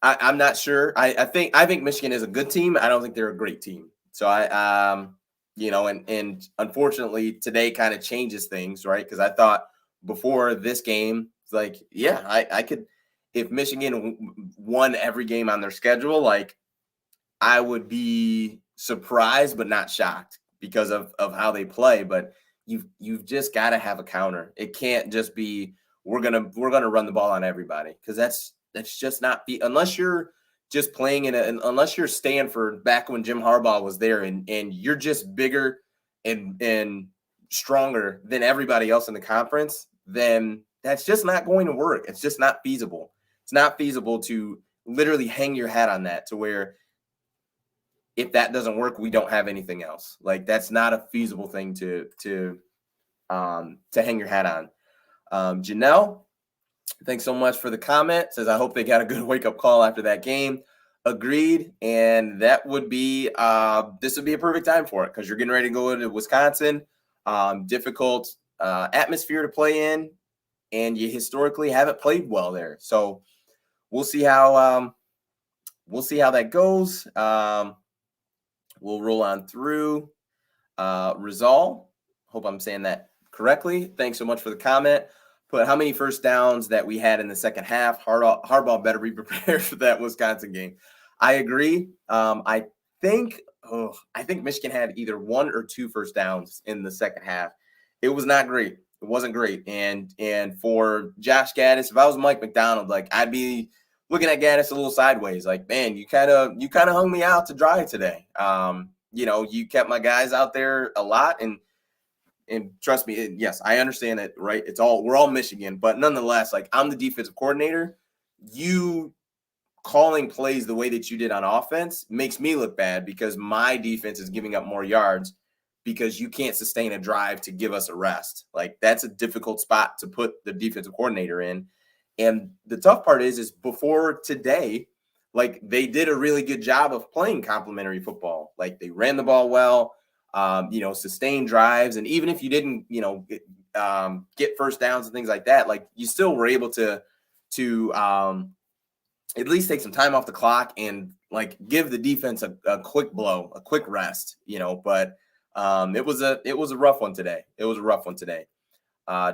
I'm not sure. I think Michigan is a good team. I don't think they're a great team. So and unfortunately today kind of changes things, right? Because I thought before this game, it's like, yeah, I could, if Michigan won every game on their schedule, like I would be surprised but not shocked because of how they play. But you've just got to have a counter. It can't just be we're gonna run the ball on everybody, because that's just not unless you're just playing unless you're Stanford back when Jim Harbaugh was there and you're just bigger and stronger than everybody else in the conference, then that's just not going to work. It's just not feasible. It's not feasible to literally hang your hat on that, to where if that doesn't work, we don't have anything else. Like that's not a feasible thing to hang your hat on. Janelle, thanks so much for the comment. Says, I hope they got a good wake-up call after that game. Agreed. And that would be this would be a perfect time for it, because you're getting ready to go into Wisconsin. Difficult atmosphere to play in, and you historically haven't played well there. So we'll see how that goes. We'll roll on through. Rizal, hope I'm saying that correctly. Thanks so much for the comment. Put how many first downs that we had in the second half. Harbaugh better be prepared for that Wisconsin game. I agree. I think Michigan had either 1 or 2 first downs in the second half. It was not great. It wasn't great. And for Josh Gaddis, if I was Mike McDonald, like I'd be looking at Gaddis a little sideways. Like, man, you kind of hung me out to dry today. You kept my guys out there a lot, and and trust me, yes, I understand that, right? We're all Michigan, but nonetheless, like, I'm the defensive coordinator. You calling plays the way that you did on offense makes me look bad because my defense is giving up more yards because you can't sustain a drive to give us a rest. Like, that's a difficult spot to put the defensive coordinator in. And the tough part is before today, like, they did a really good job of playing complementary football. Like, they ran the ball well, sustained drives. And even if you didn't, get first downs and things like that, like, you still were able to at least take some time off the clock and, like, give the defense a quick blow, a quick rest, but it was a rough one today. It was a rough one today.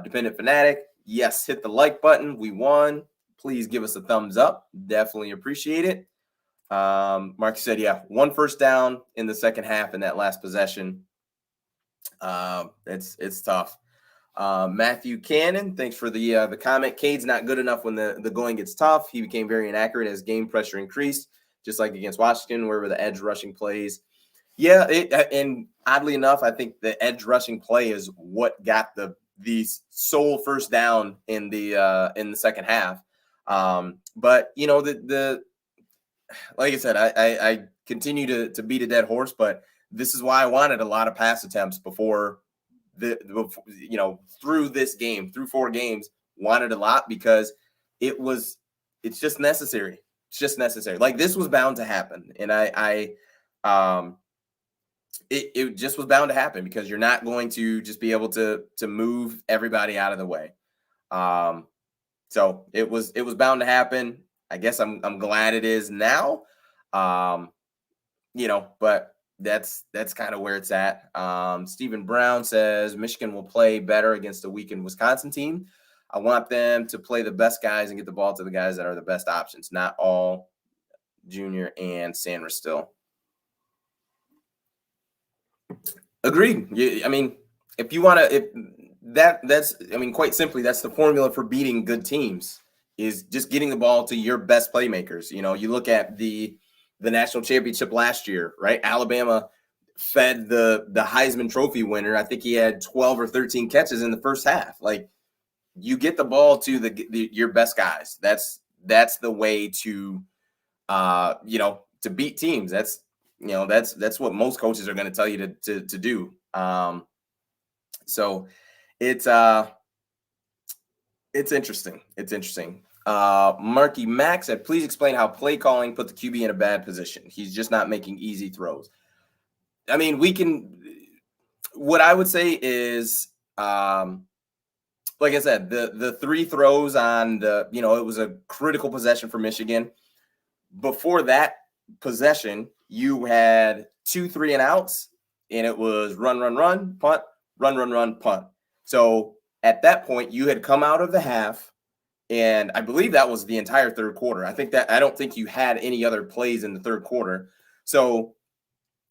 Dependent Fanatic, yes, hit the like button. We won. Please give us a thumbs up. Definitely appreciate it. Mark said, yeah, 1 first down in the second half in that last possession. It's tough. Matthew Cannon, thanks for the comment. Cade's not good enough when the going gets tough. He became very inaccurate as game pressure increased, just like against Washington, where the edge rushing plays. Yeah, and oddly enough, I think the edge rushing play is what got the sole first down in the second half. But the like I said, I continue to beat a dead horse, but this is why I wanted a lot of pass attempts before through this game, through 4 games, wanted a lot because it's just necessary. It's just necessary. Like, this was bound to happen. And it just was bound to happen because you're not going to just be able to move everybody out of the way. So it was bound to happen. I guess I'm glad it is now. But that's kind of where it's at. Stephen Brown says Michigan will play better against a weakened Wisconsin team. I want them to play the best guys and get the ball to the guys that are the best options, not all Junior and Sanders still. Agreed. I mean, if you want to, quite simply, that's the formula for beating good teams is just getting the ball to your best playmakers. You look at the national championship last year, right? Alabama fed the Heisman Trophy winner. I think he had 12 or 13 catches in the first half. Like, you get the ball to your best guys. That's the way to to beat teams. That's what most coaches are going to tell you to do. So it's interesting. It's interesting. Marky Max said, please explain how play calling put the QB in a bad position. He's just not making easy throws. I mean, what I would say is, like I said, the 3 throws on it was a critical possession for Michigan. Before that possession, you had 2 3-and-outs, and it was run, punt, run, punt. So at that point, you had come out of the half, and I believe that was the entire third quarter. I don't think you had any other plays in the third quarter. So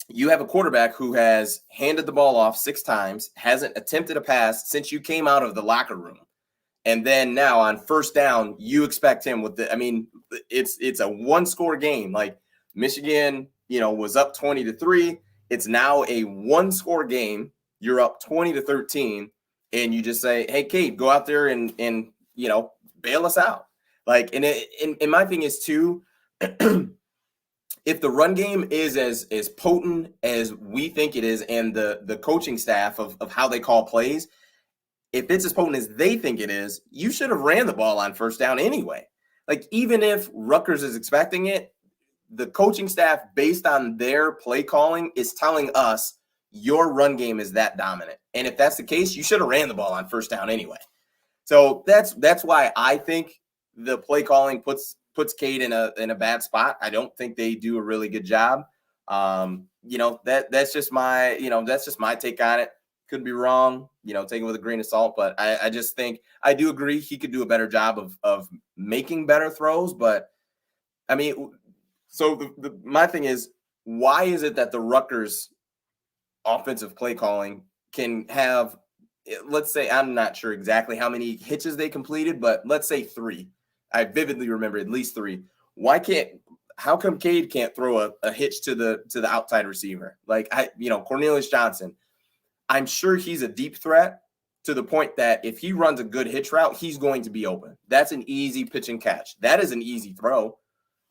you have a quarterback who has handed the ball off 6 times, hasn't attempted a pass since you came out of the locker room. And then now on first down, you expect him it's a 1-score game. Like, Michigan, was up 20-3. It's now a 1-score game. You're up 20-13, and you just say, "Hey, Cade, go out there and bail us out." Like, and my thing is too, if the run game is as potent as we think it is, and the coaching staff of how they call plays, if it's as potent as they think it is, you should have ran the ball on first down anyway. Like, even if Rutgers is expecting it, the coaching staff, based on their play calling, is telling us your run game is that dominant. And if that's the case, you should have ran the ball on first down anyway. So that's why I think the play calling puts Cade in a bad spot. I don't think they do a really good job. That's just my take on it. Could be wrong, take it with a grain of salt, but I just think I do agree he could do a better job of making better throws. But I mean, so my thing is, why is it that the Rutgers offensive play calling can have, let's say, I'm not sure exactly how many hitches they completed, but let's say 3. I vividly remember at least 3. How come Cade can't throw a hitch to the outside receiver? Like, Cornelius Johnson, I'm sure he's a deep threat to the point that if he runs a good hitch route, he's going to be open. That's an easy pitch and catch. That is an easy throw.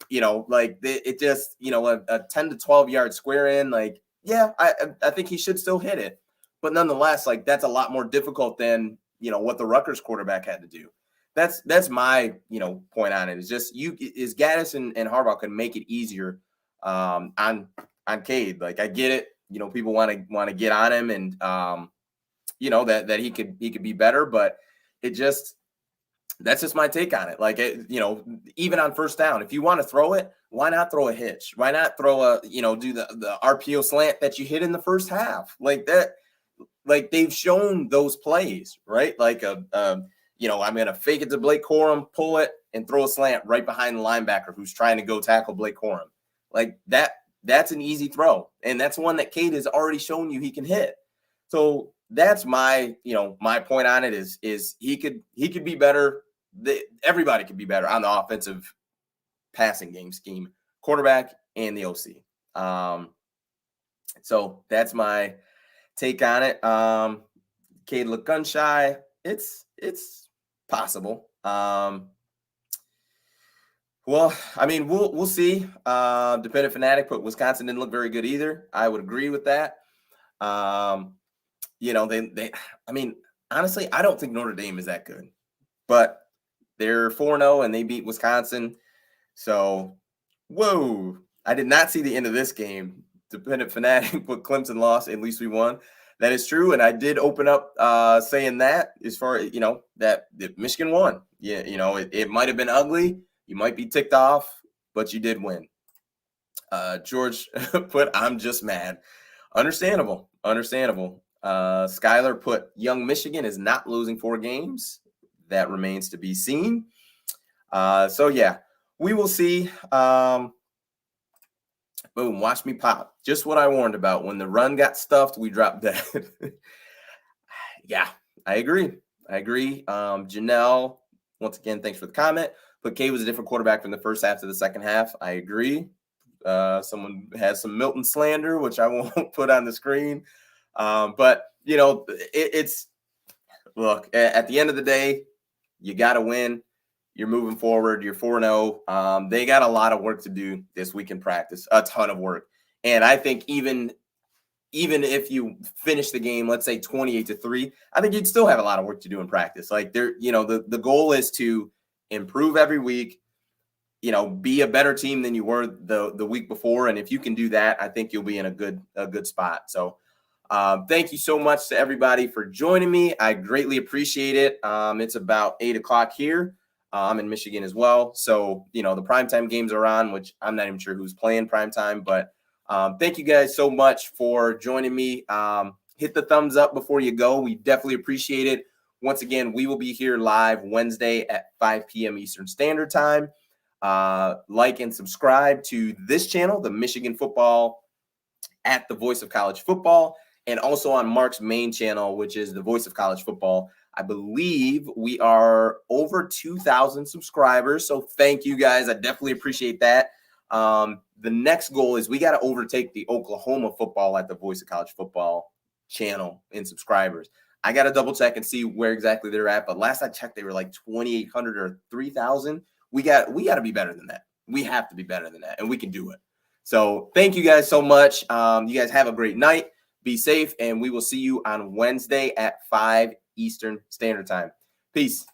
Like it just, a 10 to 12 yard square in, like, yeah, I think he should still hit it. But nonetheless, like, that's a lot more difficult than, what the Rutgers quarterback had to do. That's my, point on it. Is just Gaddis and Harbaugh can make it easier on Cade. Like, I get it. People want to get on him and, that he could be better, but that's just my take on it. Like, even on first down, if you want to throw it, why not throw a hitch? Why not throw do the RPO slant that you hit in the first half? Like that, like they've shown those plays, right? Like I'm going to fake it to Blake Corum, pull it, and throw a slant right behind the linebacker who's trying to go tackle Blake Corum. Like that's an easy throw. And that's one that Cade has already shown you he can hit. So that's my, my point on it is he could be better. Everybody could be better on the offensive passing game scheme, quarterback and the OC. So that's my take on it. Cade looked gun shy. It's possible. Well, I mean, we'll see. Dependent Fanatic put Wisconsin didn't look very good either. I would agree with that. I mean, honestly, I don't think Notre Dame is that good, but they're 4-0 and they beat Wisconsin. So, whoa, I did not see the end of this game. Dependent Fanatic put Clemson lost. At least we won. That is true. And I did open up saying that as far as, that Michigan won. Yeah, it might have been ugly. You might be ticked off, but you did win. George put, I'm just mad. Understandable. Skylar put, young Michigan is not losing 4 games. That remains to be seen. So, yeah, we will see. Boom, watch me pop. Just what I warned about. When the run got stuffed, we dropped dead. Yeah, I agree. Janelle, once again, thanks for the comment. But Cade was a different quarterback from the first half to the second half. I agree. Someone has some Milton slander, which I won't put on the screen. But, it's look, at the end of the day, you got to win. You're moving forward. You're 4-0. They got a lot of work to do this week in practice, a ton of work. And I think even if you finish the game, let's say 28-3, I think you'd still have a lot of work to do in practice. Like the goal is to improve every week, be a better team than you were the week before. And if you can do that, I think you'll be in a good spot. So thank you so much to everybody for joining me. I greatly appreciate it. It's about 8:00 here. I'm in Michigan as well. So, the primetime games are on, which I'm not even sure who's playing primetime, but thank you guys so much for joining me. Hit the thumbs up before you go. We definitely appreciate it. Once again, we will be here live Wednesday at 5 p.m. Eastern Standard Time. Like and subscribe to this channel, the Michigan Football at the Voice of College Football, and also on Mark's main channel, which is the Voice of College Football. I believe we are over 2,000 subscribers. So thank you guys. I definitely appreciate that. The next goal is we got to overtake the Oklahoma Football at the Voice of College Football channel in subscribers. I got to double check and see where exactly they're at. But last I checked, they were like 2,800 or 3,000. We got to be better than that. We have to be better than that, and we can do it. So thank you guys so much. You guys have a great night. Be safe, and we will see you on Wednesday at 5 Eastern Standard Time. Peace.